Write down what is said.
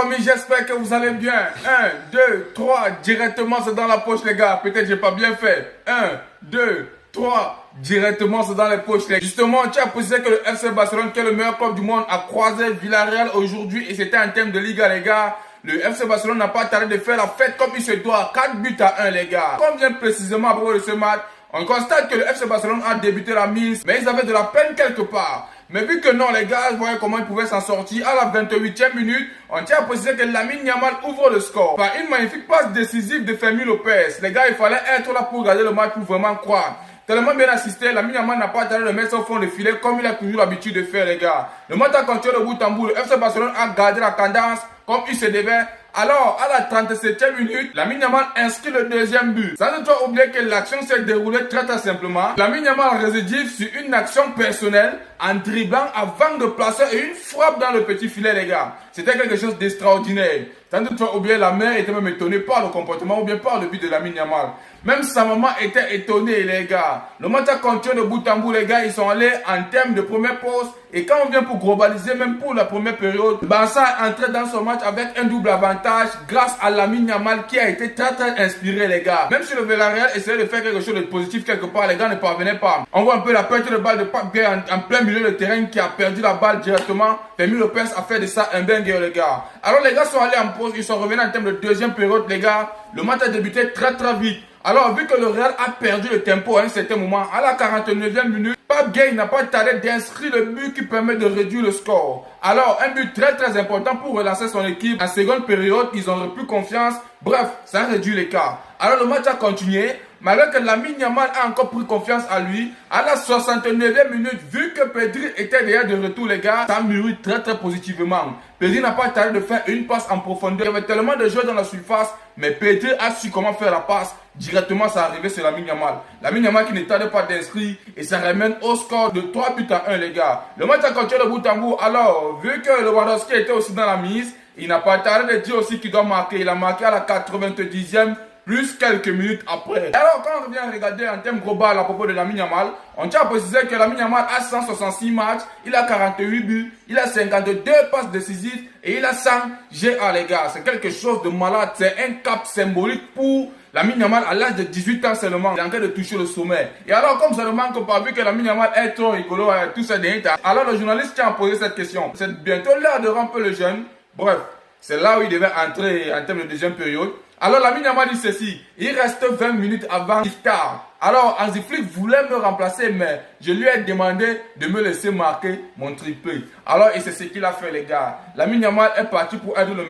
famille, j'espère que vous allez bien. 1, 2, 3, directement c'est dans la poche les gars. Peut-être j'ai pas bien fait. 1, 2, 3, directement c'est dans les poches les gars. Justement, tu as précisé que le FC Barcelone, qui est le meilleur club du monde, a croisé Villarreal aujourd'hui et c'était un thème de Liga les gars. Le FC Barcelone n'a pas tardé de faire la fête comme il se doit. 4 buts à 1 les gars. Comme bien précisément à propos de ce match, on constate que le FC Barcelone a débuté la mise, mais ils avaient de la peine quelque part. Mais vu que non les gars, voyez comment ils pouvaient s'en sortir. À la 28e minute, on tient à préciser que Lamine Yamal ouvre le score par une magnifique passe décisive de Fermín López. Les gars, il fallait être là pour regarder le match pour vraiment croire. Tellement bien assisté, Lamine Yamal n'a pas tardé de mettre au fond de filet comme il a toujours l'habitude de faire les gars. Le match a continué de bout en bout. Le FC Barcelone a gardé la cadence comme il se devait. Alors, à la 37e minute, Lamine Yamal inscrit le deuxième but. Sans ne pas oublier que l'action s'est déroulée très simplement. Lamine Yamal récidive sur une action personnelle en dribblant avant de placer une frappe dans le petit filet, les gars. C'était quelque chose d'extraordinaire. Sans ne pas oublier, la mère était même étonnée par le comportement ou bien par le but de Lamine Yamal. Même sa maman était étonnée, les gars. Le match a continué de bout en bout, les gars. Ils sont allés en termes de première pause. Et quand on vient pour globaliser, même pour la première période, Barça est entré dans ce match avec un double avantage grâce à Lamine Yamal qui a été très inspiré, les gars. Même si le Villarreal essayait de faire quelque chose de positif quelque part, les gars ne parvenaient pas. On voit un peu la perte de balle de Pape Gueye en plein milieu de terrain qui a perdu la balle directement. Fermín López a fait de ça un banger, les gars. Alors les gars sont allés en pause, ils sont revenus en termes de deuxième période, les gars. Le match a débuté très vite. Alors, vu que le Real a perdu le tempo à un certain moment, à la 49e minute, Pape Gueye n'a pas tardé d'inscrire le but qui permet de réduire le score. Alors, un but très important pour relancer son équipe. En seconde période, ils ont repris confiance. Bref, ça a réduit l'écart. Alors, le match a continué. Malgré que Lamine Yamal a encore pris confiance à lui, à la 69e minute, vu que Pedri était déjà de retour, les gars, ça mûrit très positivement. Pedri n'a pas tardé de faire une passe en profondeur. Il y avait tellement de joueurs dans la surface, mais Pedri a su comment faire la passe. Directement, ça arrivait sur Lamine Yamal. Lamine Yamal qui ne tardait pas d'inscrire et ça ramène au score de 3 buts à 1, les gars. Le match a continué de bout en bout. Alors, vu que Lewandowski était aussi dans la mise, il n'a pas tardé de dire aussi qu'il doit marquer. Il a marqué à la 90e. Plus quelques minutes après. Alors quand on revient regarder en termes global à propos de Lamine Yamal, on tient à préciser que Lamine Yamal a 166 matchs, il a 48 buts, il a 52 passes décisives et il a 100 GA les gars. C'est quelque chose de malade, c'est un cap symbolique pour Lamine Yamal à l'âge de 18 ans seulement. Il est en train de toucher le sommet. Et alors comme ça ne manque pas, vu que Lamine Yamal est trop rigolo à tous ces derniers temps, alors le journaliste tient à poser cette question. C'est bientôt l'heure de ramper le jeune. Bref, c'est là où il devait entrer en termes de deuxième période. Alors Lamine Yamal dit ceci, il reste 20 minutes avant l'iftar. Alors Hansi Flick voulait me remplacer, mais je lui ai demandé de me laisser marquer mon triplé. Alors et c'est ce qu'il a fait les gars. Lamine Yamal est parti pour être le